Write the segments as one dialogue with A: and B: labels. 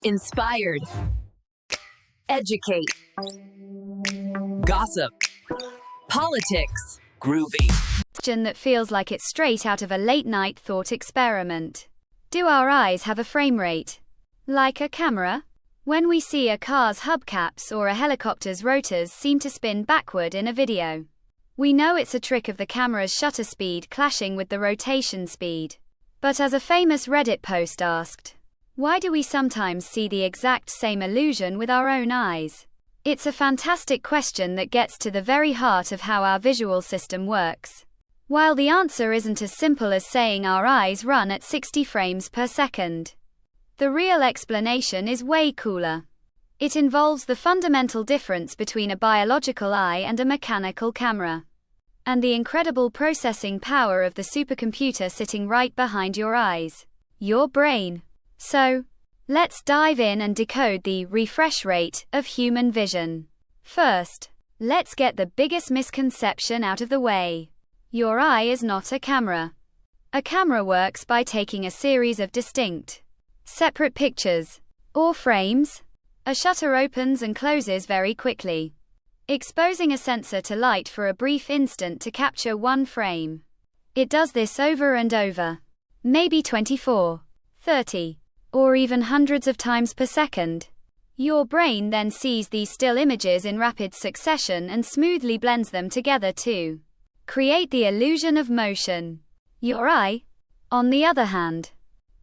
A: Inspired. Educate.
B: Gossip.
A: Politics.
B: Groovy.
C: Question that feels like it's straight out of a late-night thought experiment. Do our eyes have a frame rate? Like a camera? When we see a car's hubcaps or a helicopter's rotors seem to spin backward in a video, we know it's a trick of the camera's shutter speed clashing with the rotation speed. But as a famous Reddit post asked, why do we sometimes see the exact same illusion with our own eyes? It's a fantastic question that gets to the very heart of how our visual system works. While the answer isn't as simple as saying our eyes run at 60 frames per second, the real explanation is way cooler. It involves the fundamental difference between a biological eye and a mechanical camera, and the incredible processing power of the supercomputer sitting right behind your eyes, your brain. So, let's dive in and decode the refresh rate of human vision. First, let's get the biggest misconception out of the way. Your eye is not a camera. A camera works by taking a series of distinct, separate pictures, or frames. A shutter opens and closes very quickly, exposing a sensor to light for a brief instant to capture one frame. It does this over and over, maybe 24, 30, or even hundreds of times per second. Your brain then sees these still images in rapid succession and smoothly blends them together to create the illusion of motion. Your eye, on the other hand,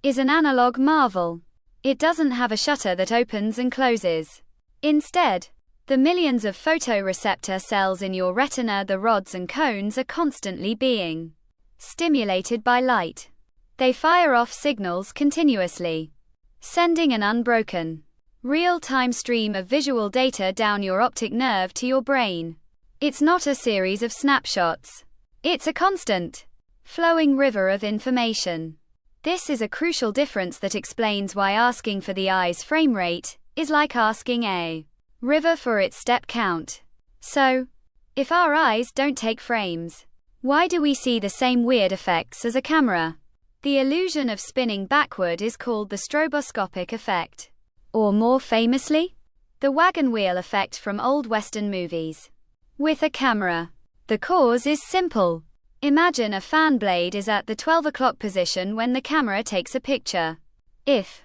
C: is an analog marvel. It doesn't have a shutter that opens and closes. Instead, the millions of photoreceptor cells in your retina, the rods and cones, are constantly being stimulated by light. They fire off signals continuously, sending an unbroken, real-time stream of visual data down your optic nerve to your brain. It's not a series of snapshots. It's a constant, flowing river of information. This is a crucial difference that explains why asking for the eye's frame rate is like asking a river for its step count. So, if our eyes don't take frames, why do we see the same weird effects as a camera? The illusion of spinning backward is called the stroboscopic effect, or more famously, the wagon wheel effect from old Western movies. With a camera, the cause is simple. Imagine a fan blade is at the 12 o'clock position when the camera takes a picture. If,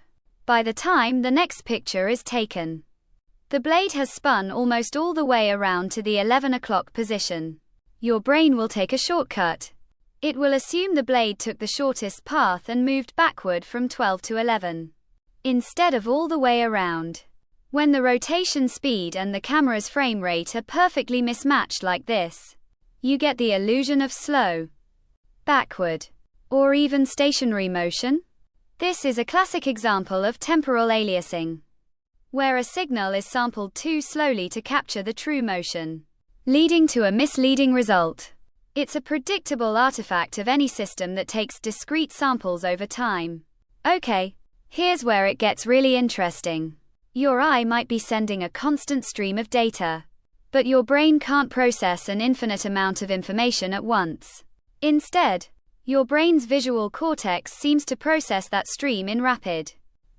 C: by the time the next picture is taken, the blade has spun almost all the way around to the 11 o'clock position, your brain will take a shortcut. It will assume the blade took the shortest path and moved backward from 12 to 11, instead of all the way around. When the rotation speed and the camera's frame rate are perfectly mismatched like this, you get the illusion of slow, backward, or even stationary motion. This is a classic example of temporal aliasing, where a signal is sampled too slowly to capture the true motion, leading to a misleading result. It's a predictable artifact of any system that takes discrete samples over time. Okay, here's where it gets really interesting. Your eye might be sending a constant stream of data, but your brain can't process an infinite amount of information at once. Instead, your brain's visual cortex seems to process that stream in rapid,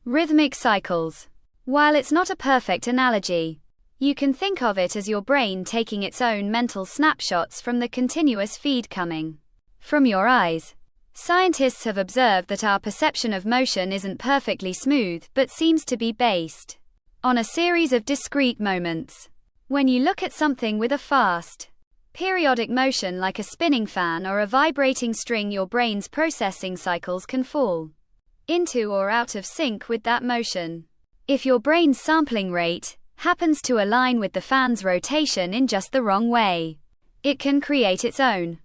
C: rhythmic cycles. While it's not a perfect analogy, you can think of it as your brain taking its own mental snapshots from the continuous feed coming from your eyes. Scientists have observed that our perception of motion isn't perfectly smooth but seems to be based on a series of discrete moments. When you look at something with a fast, periodic motion like a spinning fan or a vibrating string, your brain's processing cycles can fall into or out of sync with that motion. If your brain's sampling rate happens to align with the fan's rotation in just the wrong way, it can create its own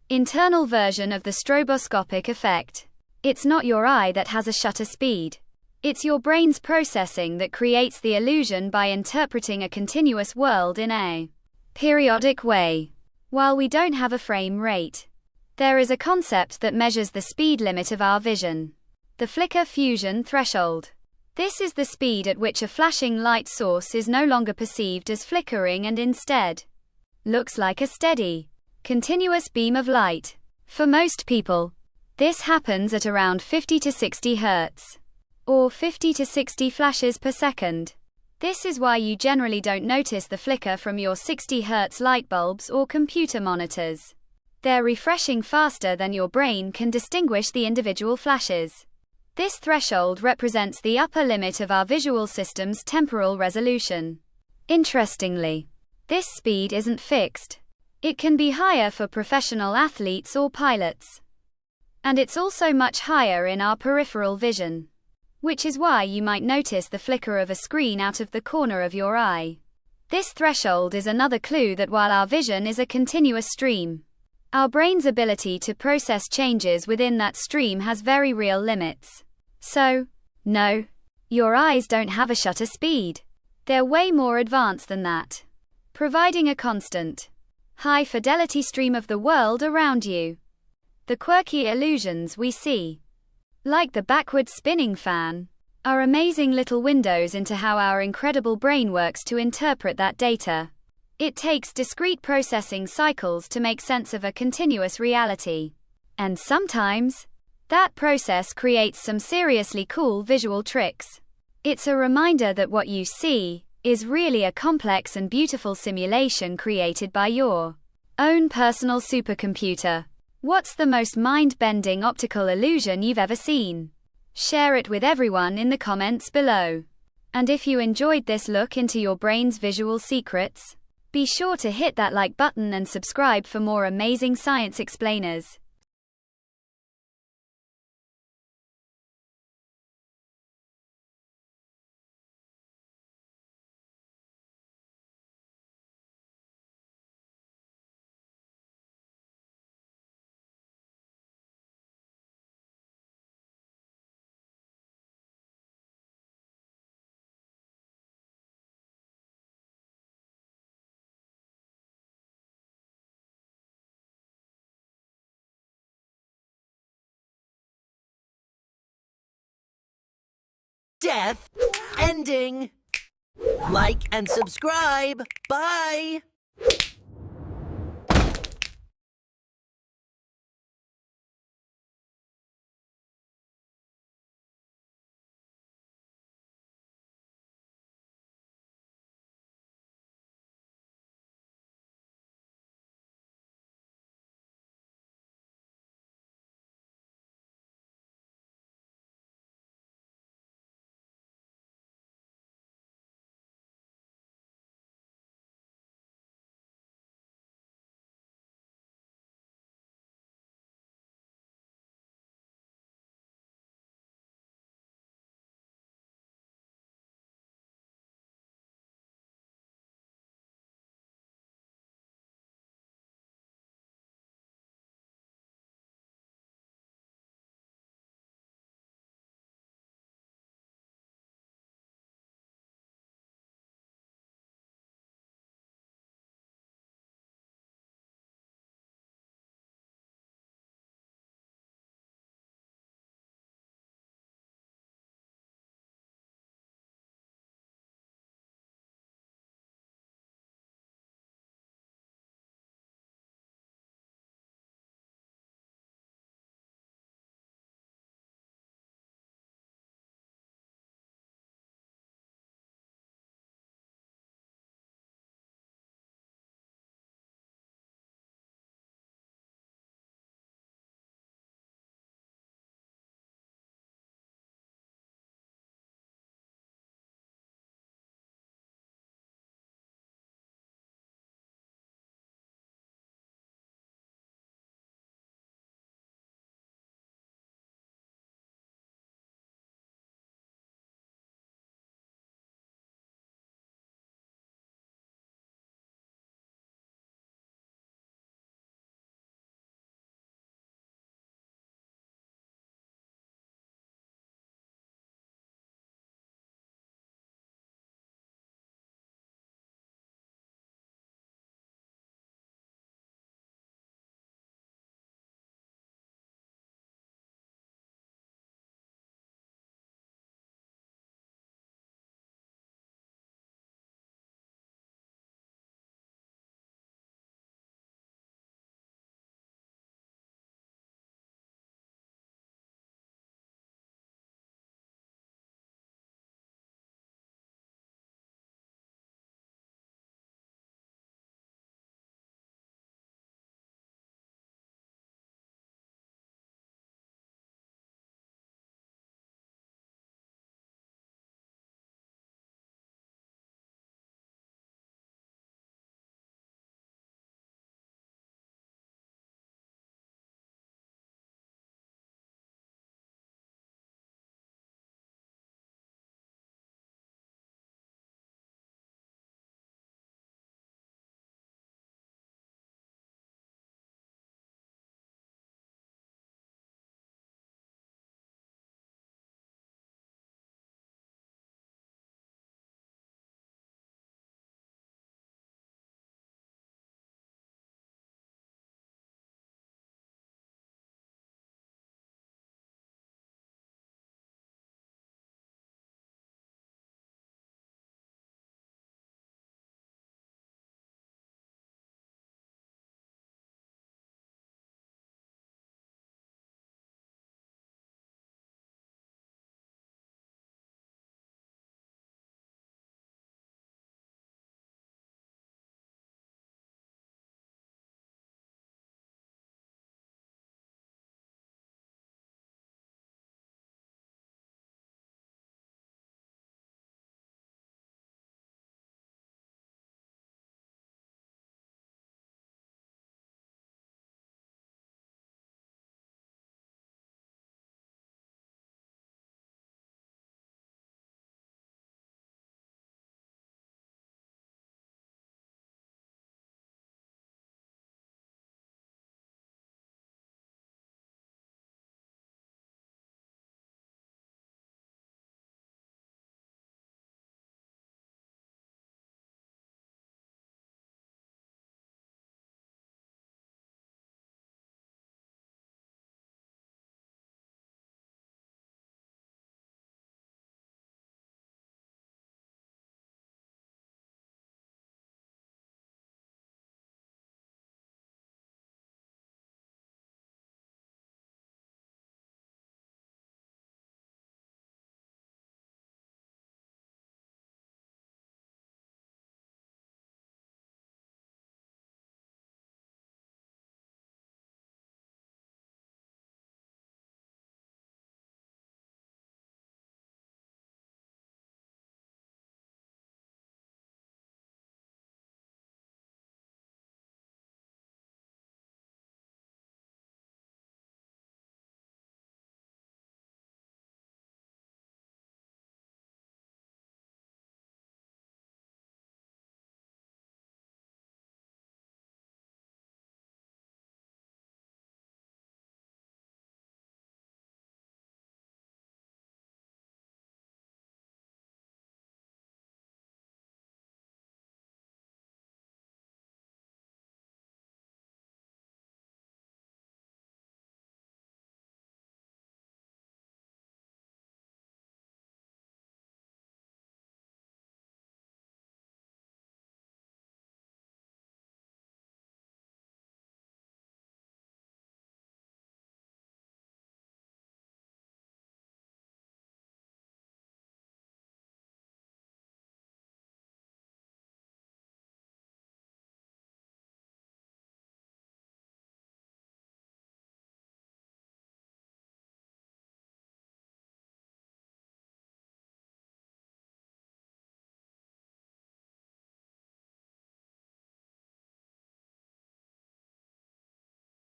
C: internal version of the stroboscopic effect. It's not your eye that has a shutter speed. It's your brain's processing that creates the illusion by interpreting a continuous world in a periodic way. While we don't have a frame rate, there is a concept that measures the speed limit of our vision: the flicker fusion threshold. This is the speed at which a flashing light source is no longer perceived as flickering and instead looks like a steady, continuous beam of light. For most people, this happens at around 50 to 60 Hz. or 50 to 60 flashes per second. This is why you generally don't notice the flicker from your 60 Hz light bulbs or computer monitors. They're refreshing faster than your brain can distinguish the individual flashes. This threshold represents the upper limit of our visual system's temporal resolution. Interestingly, this speed isn't fixed. It can be higher for professional athletes or pilots. And it's also much higher in our peripheral vision, which is why you might notice the flicker of a screen out of the corner of your eye. This threshold is another clue that while our vision is a continuous stream, our brain's ability to process changes within that stream has very real limits. So, no, your eyes don't have a shutter speed. They're way more advanced than that, providing a constant, high-fidelity stream of the world around you. The quirky illusions we see, like the backward spinning fan, are amazing little windows into how our incredible brain works to interpret that data. It takes discrete processing cycles to make sense of a continuous reality. And sometimes, that process creates some seriously cool visual tricks. It's a reminder that what you see is really a complex and beautiful simulation created by your own personal supercomputer. What's the most mind-bending optical illusion you've ever seen? Share it with everyone in the comments below. And if you enjoyed this look into your brain's visual secrets, be sure to hit that like button and subscribe for more amazing science explainers.
B: Death ending. Like and subscribe. Bye.